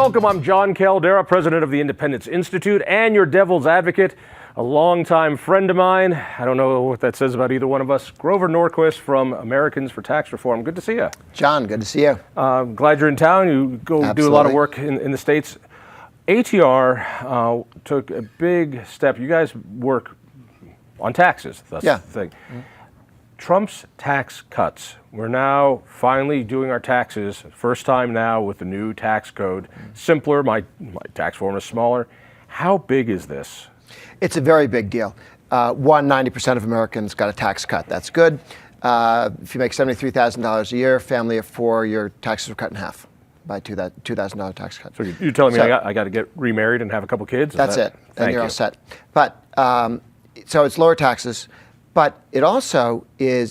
welcome. I'm Jon Caldara, president of the Independence Institute and your devil's advocate, a longtime friend of mine. I don't know what that says about either one of us. Grover Norquist from Americans for Tax Reform. Good to see you. John, good to see you. Glad you're in town. You go Absolutely. do a lot of work in the States. ATR took a big step. You guys work on taxes. That's the thing. Mm-hmm. Trump's tax cuts. We're now finally doing our taxes, first time now with the new tax code. Simpler, my tax form is smaller. How big is this? It's a very big deal. 90% of Americans got a tax cut. That's good. If you make $73,000 a year, family of four, your taxes are cut in half by $2,000 tax cut. So you're telling me I got to get remarried and have a couple kids? That's it, and you're all set. But so it's lower taxes. But it also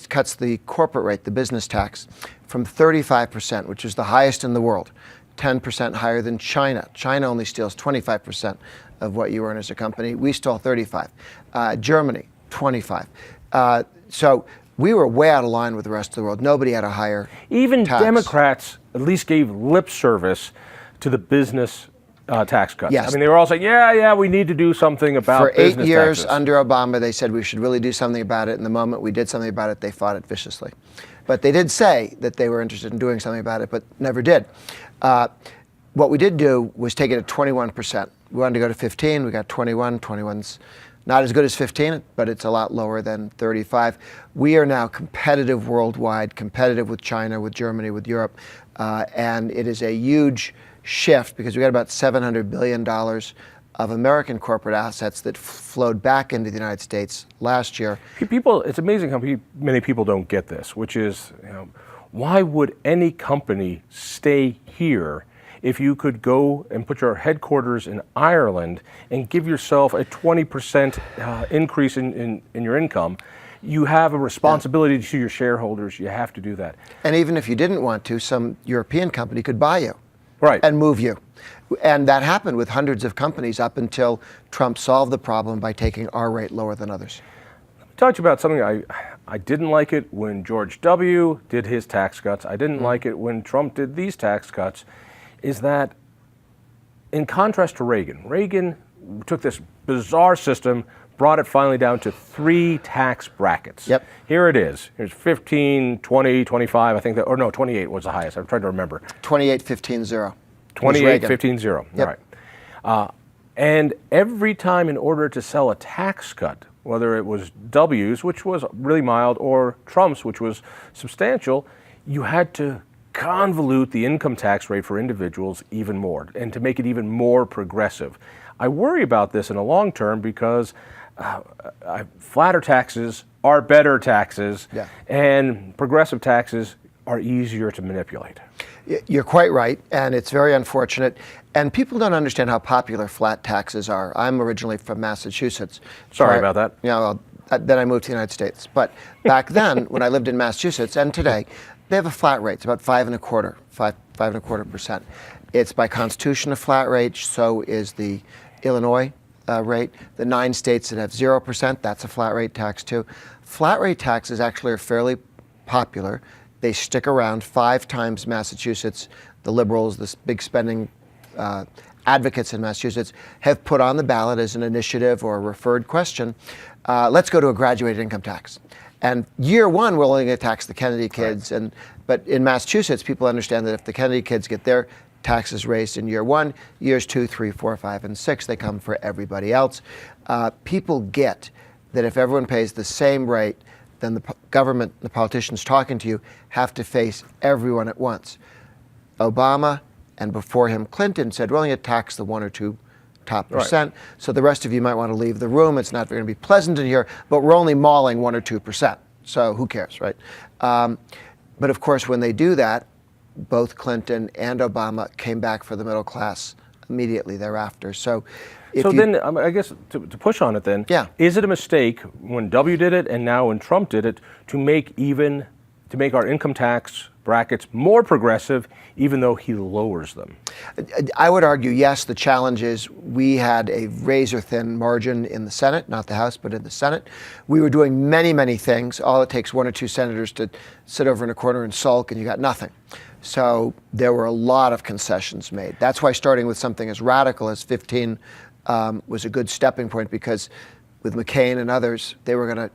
cuts the corporate rate, the business tax, from 35%, which is the highest in the world, 10% higher than China. China only steals 25% of what you earn as a company. We stole 35. Germany, 25. So we were way out of line with the rest of the world. Nobody had a higher Even tax. Democrats at least gave lip service to the business tax cuts. Yes. I mean, they were all saying, yeah, we need to do something about business taxes. For 8 years under Obama, they said we should really do something about it. And the moment we did something about it, they fought it viciously. But they did say that they were interested in doing something about it, but never did. What we did do was take it at 21%. We wanted to go to 15. We got 21. 21's not as good as 15, but it's a lot lower than 35. We are now competitive worldwide, competitive with China, with Germany, with Europe. And it is a huge shift because we got about $700 billion of American corporate assets that flowed back into the United States last year. It's amazing how many people don't get this, which is, why would any company stay here if you could go and put your headquarters in Ireland and give yourself a 20% increase in your income? You have a responsibility to your shareholders. You have to do that. And even if you didn't want to, some European company could buy you. Right. And move you. And that happened with hundreds of companies up until Trump solved the problem by taking our rate lower than others. Talk to you about something I didn't like it when George W. did his tax cuts. I didn't like it when Trump did these tax cuts, is that in contrast to Reagan took this bizarre system, brought it finally down to 3 tax brackets. Yep. Here it is. Here's 15, 20, 25, I think that, or no, 28 was the highest. I'm trying to remember. 28, 15, 0. 28, 15, 0. Yep. All right. And every time in order to sell a tax cut, whether it was W's, which was really mild, or Trump's, which was substantial, you had to convolute the income tax rate for individuals even more and to make it even more progressive. I worry about this in the long term because flatter taxes are better taxes, and progressive taxes are easier to manipulate. You're quite right, and it's very unfortunate. And people don't understand how popular flat taxes are. I'm originally from Massachusetts. Sorry about that. Yeah, well, then I moved to the United States. But back then, when I lived in Massachusetts, and today, they have a flat rate. It's about 5.25%. It's by constitution a flat rate. So is the Illinois rate. The 9 states that have 0%, that's a flat rate tax too. Flat rate taxes actually are fairly popular. They stick around 5 times Massachusetts. The liberals, the big spending advocates in Massachusetts, have put on the ballot as an initiative or a referred question, let's go to a graduated income tax. And year 1, we're only going to tax the Kennedy kids. Right. But in Massachusetts, people understand that if the Kennedy kids get their taxes raised in year 1, years 2, 3, 4, 5, and 6, they come for everybody else. People get that if everyone pays the same rate, then the government, the politicians talking to you, have to face everyone at once. Obama, and before him Clinton, said we're only going to tax the 1 or 2 top percent. Right. So the rest of you might want to leave the room. It's not going to be pleasant in here, but we're only mauling 1 or 2%. So who cares, right? But of course, when they do that, both Clinton and Obama came back for the middle class immediately thereafter. So then, I guess, to push on it then, is it a mistake when W did it and now when Trump did it to make our income tax brackets more progressive, even though he lowers them? I would argue, yes. The challenge is we had a razor-thin margin in the Senate, not the House, but in the Senate. We were doing many, many things. All it takes 1 or 2 senators to sit over in a corner and sulk, and you got nothing. So there were a lot of concessions made. That's why starting with something as radical as 15 was a good stepping point, because with McCain and others, they were going to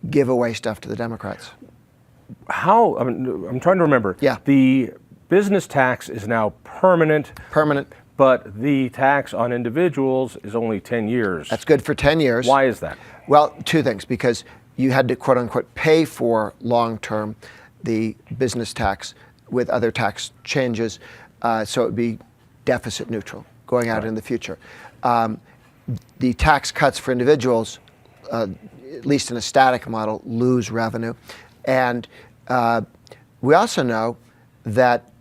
give away stuff to the Democrats. How, I mean, I'm trying to remember. Yeah. The business tax is now permanent. Permanent. But the tax on individuals is only 10 years. That's good for 10 years. Why is that? Well, two things. Because you had to, quote unquote, pay for long-term the business tax with other tax changes, so it would be deficit neutral going out in the future. The tax cuts for individuals, at least in a static model, lose revenue. And we also know that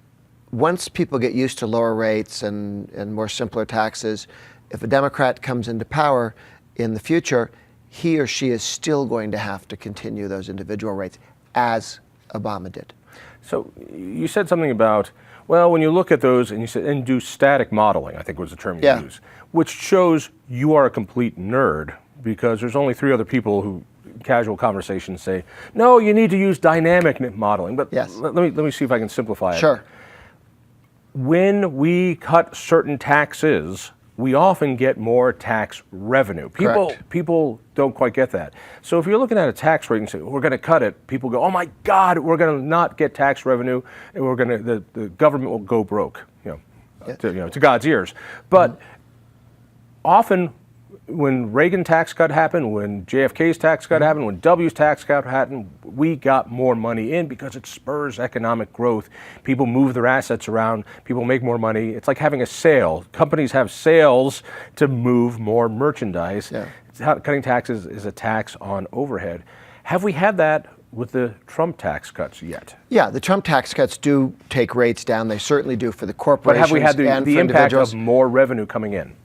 once people get used to lower rates and more simpler taxes, if a Democrat comes into power in the future, he or she is still going to have to continue those individual rates, as Obama did. So you said something about, well, when you look at those and you said, and do static modeling, I think was the term you used, which shows you are a complete nerd, because there's only 3 other people who, casual conversations, say, no, you need to use dynamic modeling. But let me see if I can simplify it. Sure. When we cut certain taxes, we often get more tax revenue. People don't quite get that. So if you're looking at a tax rate and say, we're going to cut it, people go, oh my God, we're going to not get tax revenue, and we're going to, the government will go broke, to God's ears. But often when Reagan tax cut happened, when JFK's tax cut happened, when W's tax cut happened, we got more money in because it spurs economic growth. People move their assets around. People make more money. It's like having a sale. Companies have sales to move more merchandise. Cutting taxes is a tax on overhead. Have we had that with the Trump tax cuts yet? Yeah, the Trump tax cuts do take rates down. They certainly do for the corporations. But have we had the impact of more revenue coming in?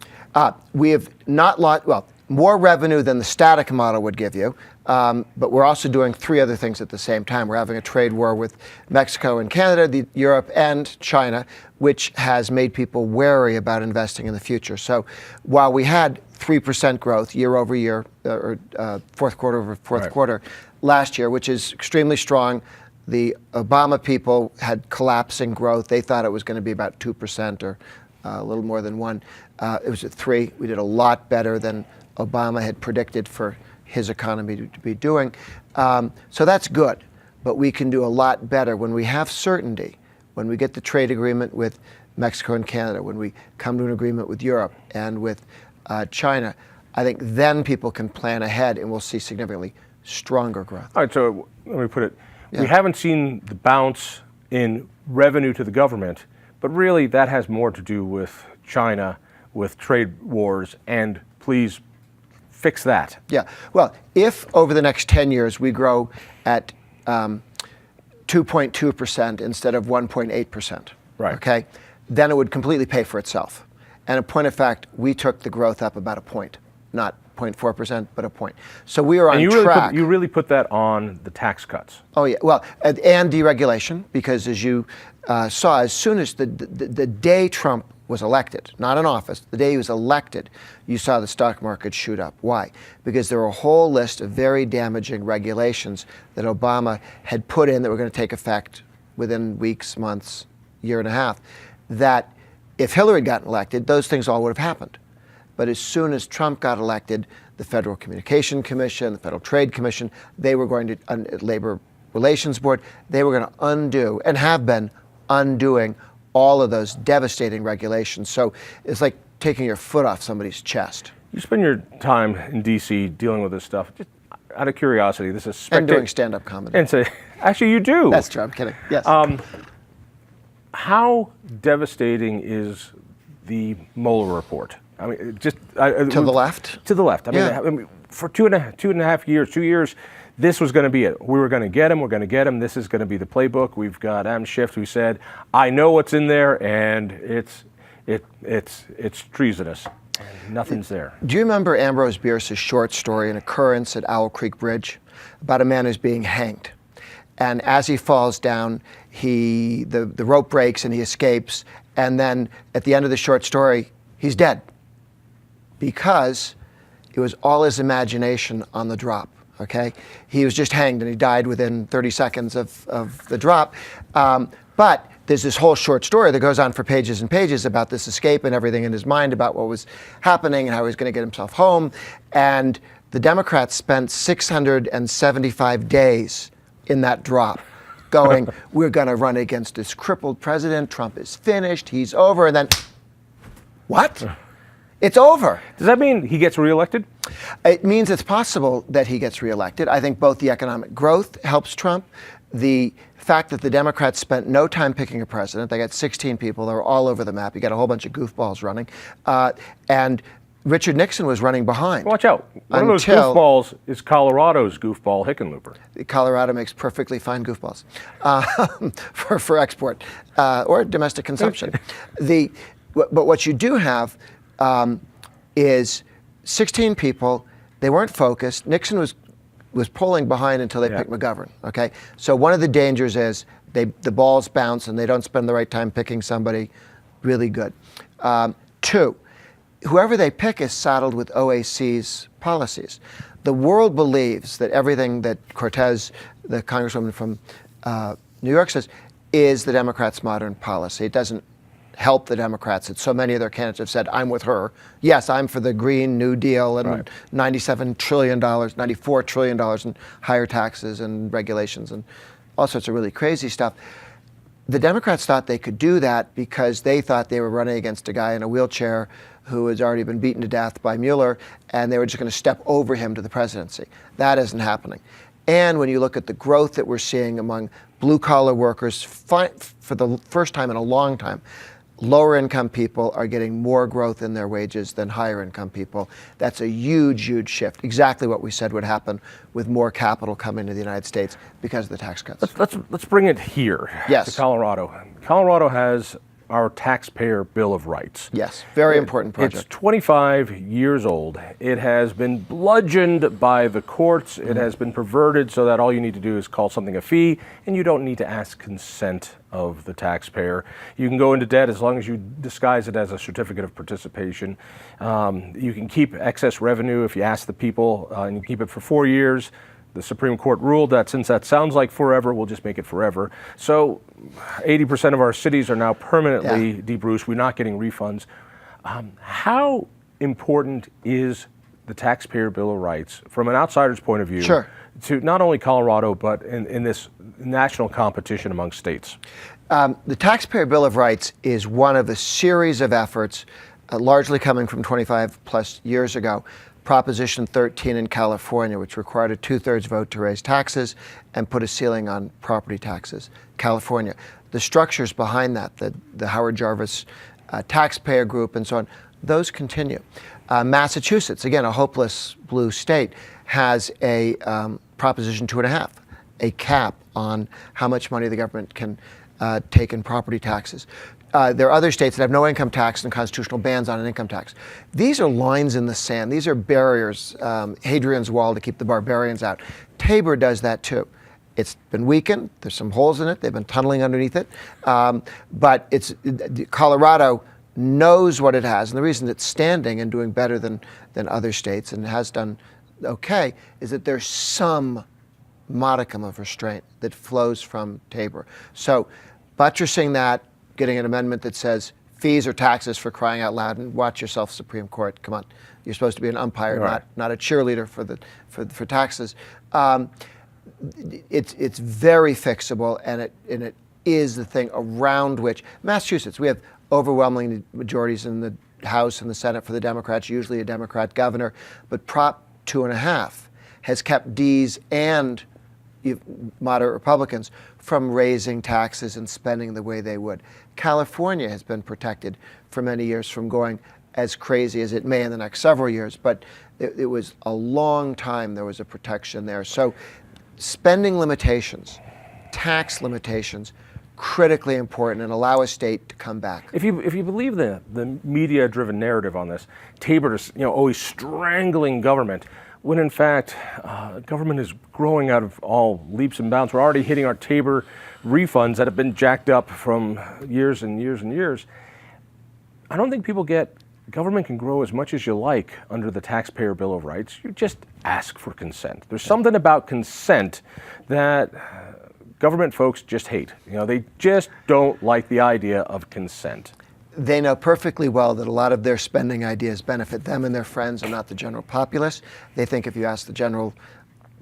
We have not lost, well, more revenue than the static model would give you, but we're also doing 3 other things at the same time. We're having a trade war with Mexico and Canada, Europe and China, which has made people wary about investing in the future. So while we had 3% growth year over year, or fourth quarter over fourth quarter last year, which is extremely strong, the Obama people had collapsing growth. They thought it was going to be about 2% or a little more than 1. It was at 3. We did a lot better than Obama had predicted for his economy to be doing. So that's good. But we can do a lot better when we have certainty, when we get the trade agreement with Mexico and Canada, when we come to an agreement with Europe and with China. I think then people can plan ahead and we'll see significantly stronger growth. All right, so let me put it. We haven't seen the bounce in revenue to the government, but really that has more to do with China, with trade wars, and please fix that. Yeah, well, if over the next 10 years we grow at 2.2% instead of 1.8%, okay, then it would completely pay for itself. And a point of fact, we took the growth up about a point, not 0.4%, but a point. So we are on track. You really put that on the tax cuts. Oh yeah, well, and deregulation, because as you saw, as soon as the day Trump was elected, not in office, the day he was elected, you saw the stock market shoot up. Why? Because there were a whole list of very damaging regulations that Obama had put in that were going to take effect within weeks, months, year and a half, that if Hillary had gotten elected, those things all would have happened. But as soon as Trump got elected, the Federal Communication Commission, the Federal Trade Commission, they were going to, Labor Relations Board, they were going to undo, and have been undoing, all of those devastating regulations. So it's like taking your foot off somebody's chest. You spend your time in D.C. dealing with this stuff. Just out of curiosity, this is and doing stand-up comedy. And so, actually, you do. That's true. I'm kidding. Yes. How devastating is the Mueller report? I mean, just to the left. To the left. I mean, for two and a half years, 2 years. This was going to be it. We were going to get him. We're going to get him. This is going to be the playbook. We've got Adam Schiff who said, "I know what's in there, and it's treasonous. And nothing's there." Do you remember Ambrose Bierce's short story, An Occurrence at Owl Creek Bridge, about a man who's being hanged, and as he falls down, the rope breaks and he escapes, and then at the end of the short story, he's dead because it was all his imagination on the drop. Okay, he was just hanged and he died within 30 seconds of the drop. But there's this whole short story that goes on for pages and pages about this escape and everything in his mind about what was happening and how he was going to get himself home. And the Democrats spent 675 days in that drop going, we're going to run against this crippled president. Trump is finished. He's over. And then, what? It's over. Does that mean he gets reelected? It means it's possible that he gets reelected. I think both the economic growth helps Trump. The fact that the Democrats spent no time picking a president. They got 16 people. They were all over the map. You got a whole bunch of goofballs running. And Richard Nixon was running behind. Watch out. One of those goofballs is Colorado's goofball Hickenlooper. Colorado makes perfectly fine goofballs for export or domestic consumption. But what you do have is 16 people. They weren't focused. Nixon was polling behind until they picked McGovern. Okay, so one of the dangers is the balls bounce and they don't spend the right time picking somebody really good. Two, whoever they pick is saddled with OAC's policies. The world believes that everything that Cortez, the congresswoman from New York, says is the Democrats' modern policy. It doesn't help the Democrats that so many of their candidates have said, I'm with her. Yes, I'm for the Green New Deal and $97 trillion, $94 trillion in higher taxes and regulations and all sorts of really crazy stuff. The Democrats thought they could do that because they thought they were running against a guy in a wheelchair who has already been beaten to death by Mueller, and they were just going to step over him to the presidency. That isn't happening. And when you look at the growth that we're seeing among blue-collar workers, for the first time in a long time, lower-income people are getting more growth in their wages than higher-income people. That's a huge, huge shift. Exactly what we said would happen with more capital coming to the United States because of the tax cuts. Let's bring it here to Colorado. Colorado has our taxpayer Bill of Rights. Yes, very important project. It's 25 years old. It has been bludgeoned by the courts. It has been perverted so that all you need to do is call something a fee, and you don't need to ask consent of the taxpayer. You can go into debt as long as you disguise it as a certificate of participation. You can keep excess revenue if you ask the people, and you keep it for 4 years. The Supreme Court ruled that since that sounds like forever, we'll just make it forever. So 80% of our cities are now permanently debruced. We're not getting refunds. How important is the Taxpayer Bill of Rights from an outsider's point of view to not only Colorado, but in this national competition among states? The Taxpayer Bill of Rights is one of a series of efforts, largely coming from 25 plus years ago. Proposition 13 in California, which required a 2/3 vote to raise taxes and put a ceiling on property taxes. California. The structures behind that, the Howard Jarvis taxpayer group and so on, those continue. Massachusetts, again, a hopeless blue state, has a Proposition 2.5, a cap on how much money the government can take in property taxes. There are other states that have no income tax and constitutional bans on an income tax. These are lines in the sand. These are barriers, Hadrian's Wall to keep the barbarians out. Tabor does that too. It's been weakened. There's some holes in it. They've been tunneling underneath it. But Colorado knows what it has. And the reason it's standing and doing better than other states and has done okay is that there's some modicum of restraint that flows from Tabor. So buttressing that, getting an amendment that says fees or taxes for crying out loud, and watch yourself, Supreme Court. Come on, you're supposed to be an umpire, not a cheerleader for taxes. It's very fixable, and it is the thing around which Massachusetts. We have overwhelming majorities in the House and the Senate for the Democrats, usually a Democrat governor, but Prop 2.5 has kept Ds and moderate Republicans from raising taxes and spending the way they would. California has been protected for many years from going as crazy as it may in the next several years, but it was a long time there was a protection there. So spending limitations, tax limitations, critically important and allow a state to come back. If you believe the media-driven narrative on this, Tabor is always strangling government, when in fact government is growing out of all leaps and bounds. We're already hitting our Tabor refunds that have been jacked up from years and years and years. I don't think people get government can grow as much as you like under the Taxpayer Bill of Rights. You just ask for consent. There's something about consent that government folks just hate. They just don't like the idea of consent. They know perfectly well that a lot of their spending ideas benefit them and their friends and not the general populace. They think if you ask the general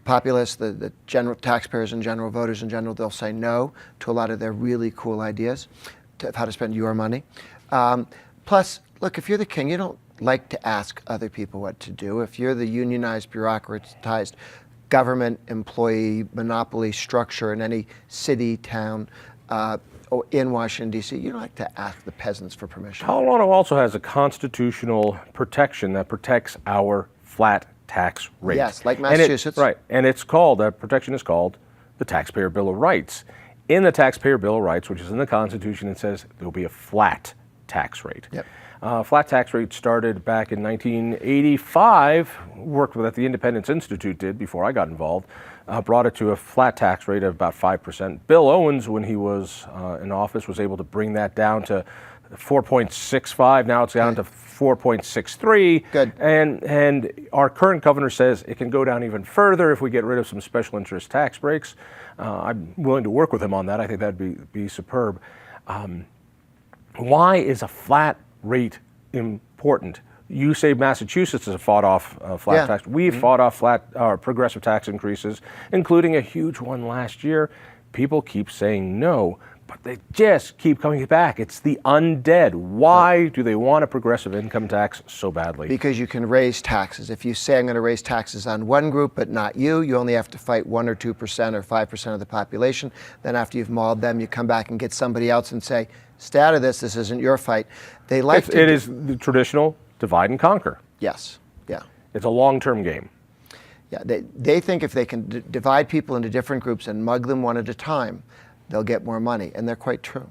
populace, the general taxpayers and general voters in general, they'll say no to a lot of their really cool ideas of how to spend your money. Plus, look, if you're the king, you don't like to ask other people what to do. If you're the unionized, bureaucratized government employee monopoly structure in any city, town, or in Washington, D.C., you don't like to ask the peasants for permission. Colorado also has a constitutional protection that protects our flat tax rate. Yes, like Massachusetts. Right, and that protection is called the Taxpayer Bill of Rights. In the Taxpayer Bill of Rights, which is in the Constitution, it says there will be a flat tax rate. Yep. Flat tax rate started back in 1985, worked with that the Independence Institute did before I got involved, brought it to a flat tax rate of about 5%. Bill Owens, when he was in office, was able to bring that down to 4.65. Now it's down to 4.63. Good. And our current governor says it can go down even further if we get rid of some special interest tax breaks. I'm willing to work with him on that. I think that'd be superb. Why is a flat rate important? You say Massachusetts has fought off flat tax. We've fought off progressive tax increases, including a huge one last year. People keep saying no, but they just keep coming back. It's the undead. Why do they want a progressive income tax so badly? Because you can raise taxes. If you say I'm going to raise taxes on one group but not you, you only have to fight 1 or 2% or 5% of the population. Then after you've mauled them, you come back and get somebody else and say, stay out of this. This isn't your fight. They like it is the traditional divide and conquer. Yes. Yeah. It's a long-term game. Yeah. They think if they can divide people into different groups and mug them one at a time, they'll get more money, and they're quite true.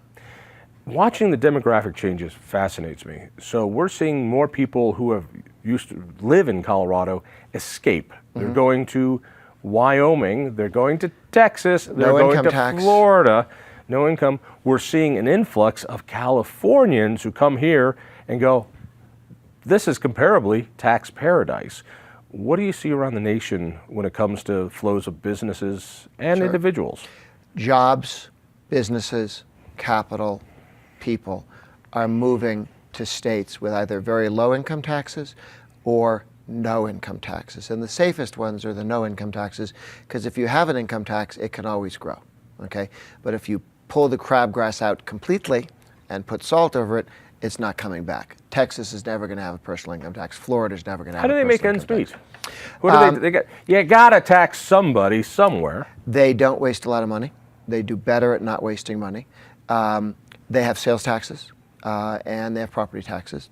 Watching the demographic changes fascinates me. So we're seeing more people who have used to live in Colorado escape. They're going to Wyoming, they're going to Texas, they're going to Florida. No income. We're seeing an influx of Californians who come here and go, this is comparably tax paradise. What do you see around the nation when it comes to flows of businesses and individuals? Jobs, businesses, capital, people are moving to states with either very low income taxes or no income taxes. And the safest ones are the no income taxes, because if you have an income tax, it can always grow. Okay? But if you pull the crabgrass out completely and put salt over it, it's not coming back. Texas is never going to have a personal income tax. Florida's never going to have a personal income tax. How do they make ends meet? You got to tax somebody somewhere. They don't waste a lot of money. They do better at not wasting money. They have sales taxes and they have property taxes.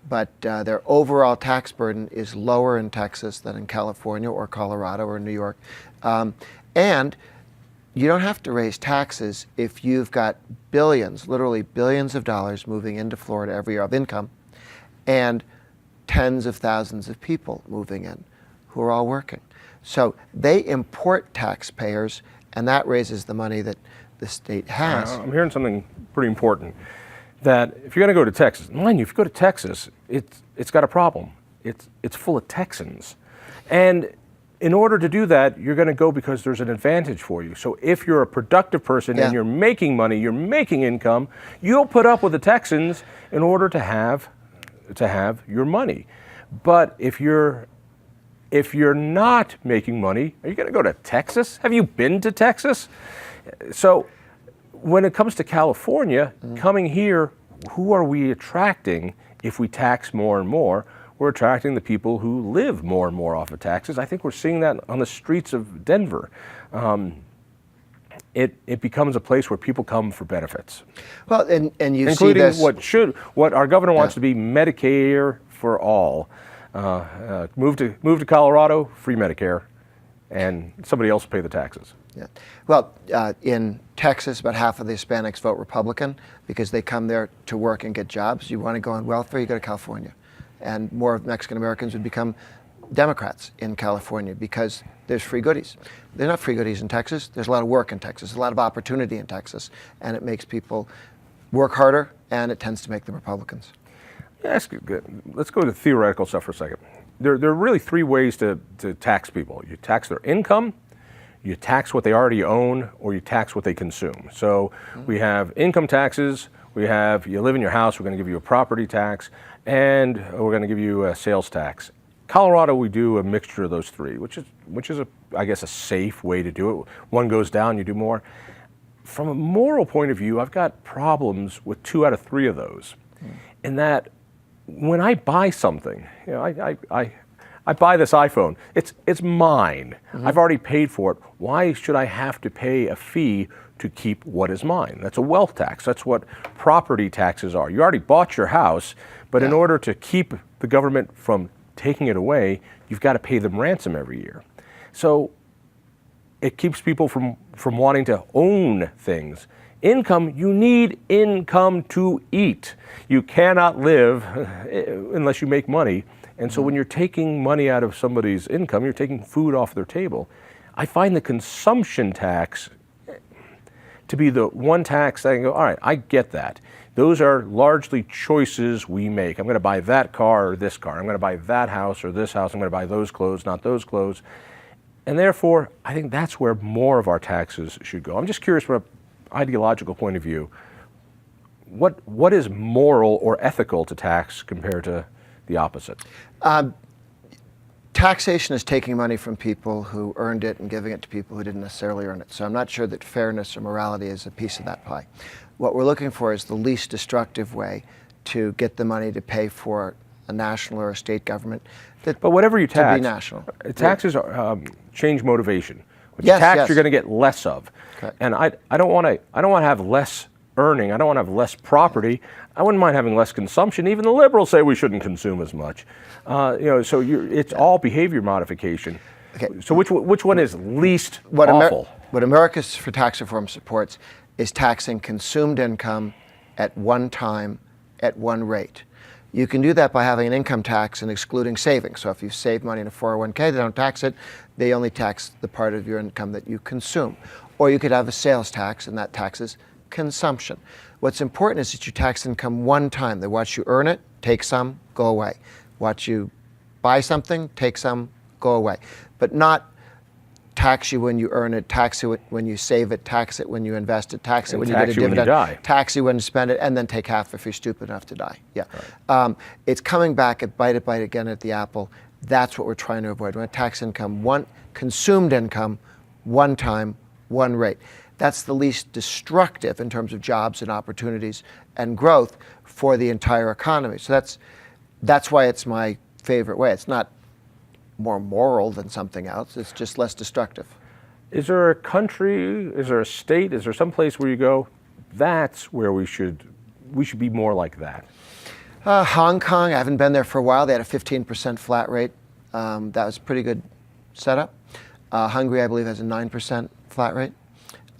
But their overall tax burden is lower in Texas than in California or Colorado or New York. And you don't have to raise taxes if you've got billions, literally billions of dollars moving into Florida every year of income, and tens of thousands of people moving in who are all working. So they import taxpayers, and that raises the money that the state has. I'm hearing something pretty important, that if you're going to go to Texas, mind you, if you go to Texas, it's got a problem. It's full of Texans. And in order to do that, you're going to go because there's an advantage for you. So if you're a productive person and you're making money, you're making income, you'll put up with the Texans in order to have your money. But if you're not making money, are you going to go to Texas? Have you been to Texas? So when it comes to California, coming here, who are we attracting if we tax more and more? We're attracting the people who live more and more off of taxes. I think we're seeing that on the streets of Denver. It becomes a place where people come for benefits. Well, and you including see this, what our governor wants to be Medicare for all. Move to Colorado, free Medicare, and somebody else will pay the taxes. Yeah. Well, in Texas, about half of the Hispanics vote Republican because they come there to work and get jobs. You want to go on welfare, you go to California. And more Mexican Americans would become Democrats in California because there's free goodies. There's not free goodies in Texas. There's a lot of work in Texas. There's a lot of opportunity in Texas. And it makes people work harder, and it tends to make them Republicans. Let's go to theoretical stuff for a second. There are really three ways to tax people. You tax their income, You tax what they already own, or you tax what they consume. So we have income taxes, we have you live in your house, we're going to give you a property tax, and we're going to give you a sales tax. Colorado, we do a mixture of those three, which is I guess a safe way to do it. One goes down, you do more. From a moral point of view, I've got problems with 2 out of 3 of those. In that, when I buy something, you know, I buy this iPhone. It's mine. I've already paid for it. Why should I have to pay a fee to keep what is mine? That's a wealth tax. That's what property taxes are. You already bought your house, but in order to keep the government from taking it away, you've got to pay them ransom every year. So it keeps people from wanting to own things. Income, you need income to eat. You cannot live unless you make money. And so when you're taking money out of somebody's income, you're taking food off their table. I find the consumption tax to be the one tax that I can go, all right, I get that. Those are largely choices we make. I'm going to buy that car or this car. I'm going to buy that house or this house. I'm going to buy those clothes, not those clothes. And therefore, I think that's where more of our taxes should go. I'm just curious from an ideological point of view, what is moral or ethical to tax compared to the opposite? Taxation is taking money from people who earned it and giving it to people who didn't necessarily earn it. So I'm not sure that fairness or morality is a piece of that pie. What we're looking for is the least destructive way to get the money to pay for a national or a state government. But whatever you tax, to be national. Taxes change motivation. What you tax, you're going to get less of. Correct. And I don't want to have less earning. I don't want to have less property. I wouldn't mind having less consumption. Even the liberals say we shouldn't consume as much. So it's all behavior modification. Okay. So which one is least awful? What America's for Tax Reform supports is taxing consumed income at one time at one rate. You can do that by having an income tax and excluding savings. So if you save money in a 401k, they don't tax it. They only tax the part of your income that you consume. Or you could have a sales tax, and that taxes consumption. What's important is that you tax income one time. They watch you earn it, take some, go away. Watch you buy something, take some, go away. But not tax you when you earn it, tax you when you save it, tax it when you invest it, tax it when you get a dividend, tax you when you spend it, and then take half if you're stupid enough to die. Yeah, right. It's coming back at bite again at the apple. That's what we're trying to avoid. We want to tax income, consumed income, one time, one rate. That's the least destructive in terms of jobs and opportunities and growth for the entire economy. So that's why it's my favorite way. It's not more moral than something else. It's just less destructive. Is there a country, is there a state, is there some place where you go, that's where we should be more like that? Hong Kong, I haven't been there for a while. They had a 15% flat rate. That was a pretty good setup. Hungary, I believe, has a 9% flat rate.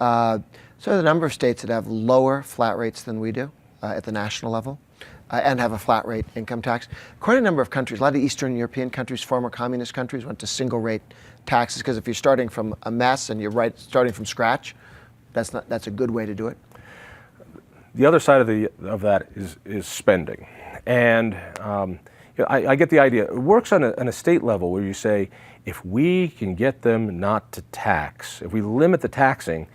So there's a number of states that have lower flat rates than we do at the national level. And have a flat rate income tax. Quite a number of countries, a lot of Eastern European countries, former communist countries, went to single rate taxes because if you're starting from a mess and you're starting from scratch, that's a good way to do it. The other side of that is spending, and I get the idea. It works on a state level where you say, if we can get them not to tax, if we limit the taxing,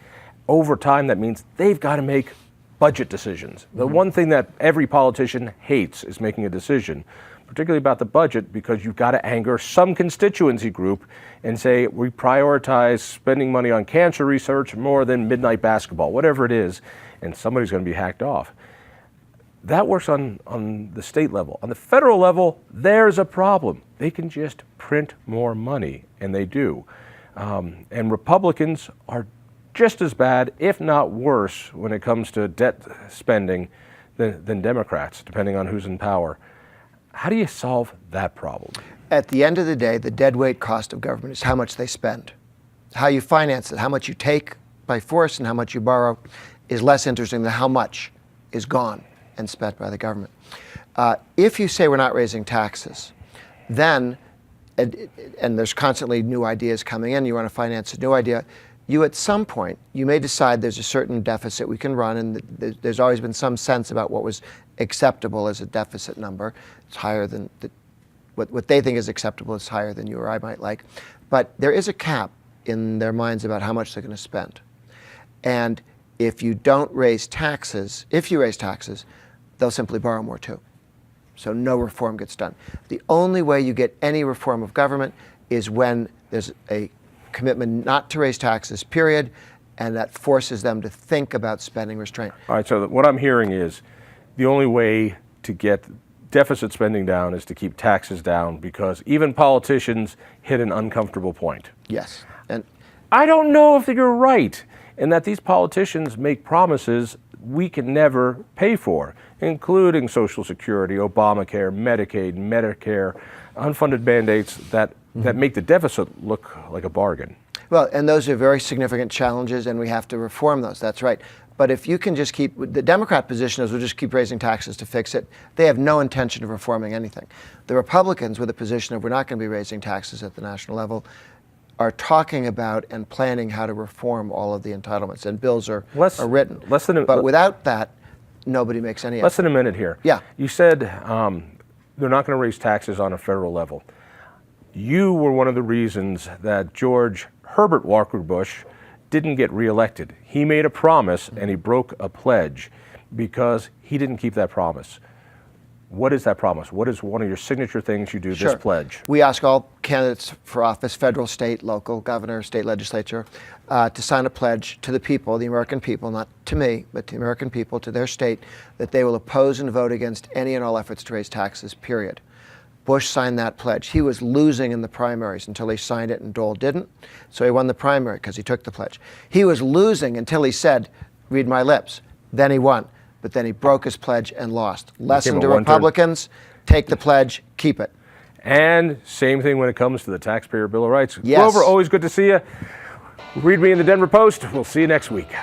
over time that means they've got to make budget decisions. The one thing that every politician hates is making a decision, particularly about the budget, because you've got to anger some constituency group and say, we prioritize spending money on cancer research more than midnight basketball, whatever it is, and somebody's going to be hacked off. That works on the state level. On the federal level, there's a problem. They can just print more money, and they do. And Republicans are just as bad, if not worse, when it comes to debt spending than Democrats, depending on who's in power. How do you solve that problem? At the end of the day, the deadweight cost of government is how much they spend. How you finance it, how much you take by force and how much you borrow is less interesting than how much is gone and spent by the government. If you say we're not raising taxes, then, and there's constantly new ideas coming in, you want to finance a new idea, you at some point, you may decide there's a certain deficit we can run, and there's always been some sense about what was acceptable as a deficit number. It's higher than, what they think is acceptable is higher than you or I might like. But there is a cap in their minds about how much they're going to spend. And if you don't raise taxes, if you raise taxes, they'll simply borrow more too. So no reform gets done. The only way you get any reform of government is when there's a commitment not to raise taxes, period, and that forces them to think about spending restraint. All right, so what I'm hearing is the only way to get deficit spending down is to keep taxes down, because even politicians hit an uncomfortable point. Yes. And I don't know if you're right, and that these politicians make promises we can never pay for, including Social Security, Obamacare, Medicaid, Medicare, unfunded mandates that make the deficit look like a bargain. well, and those are very significant challenges, and we have to reform those. That's right. But if you can just keep, the Democrat position is we'll just keep raising taxes to fix it. They have no intention of reforming anything. The Republicans, with the position of we're not going to be raising taxes at the national level, are talking about and planning how to reform all of the entitlements, and bills are written. But without that, nobody makes any effort. Less than a minute here. Yeah. You said they're not going to raise taxes on a federal level. You were one of the reasons that George Herbert Walker Bush didn't get reelected. He made a promise and he broke a pledge because he didn't keep that promise. What is that promise? What is one of your signature things you do, Sure. this pledge? We ask all candidates for office, federal, state, local, governor, state legislature, to sign a pledge to the people, the American people, not to me, but to the American people, to their state, that they will oppose and vote against any and all efforts to raise taxes, period. Bush signed that pledge. He was losing in the primaries until he signed it and Dole didn't. So he won the primary because he took the pledge. He was losing until he said, read my lips. Then he won. But then he broke his pledge and lost. Lesson to Republicans, take the pledge, keep it. And same thing when it comes to the Taxpayer Bill of Rights. Yes. Grover, always good to see you. Read me in the Denver Post. We'll see you next week.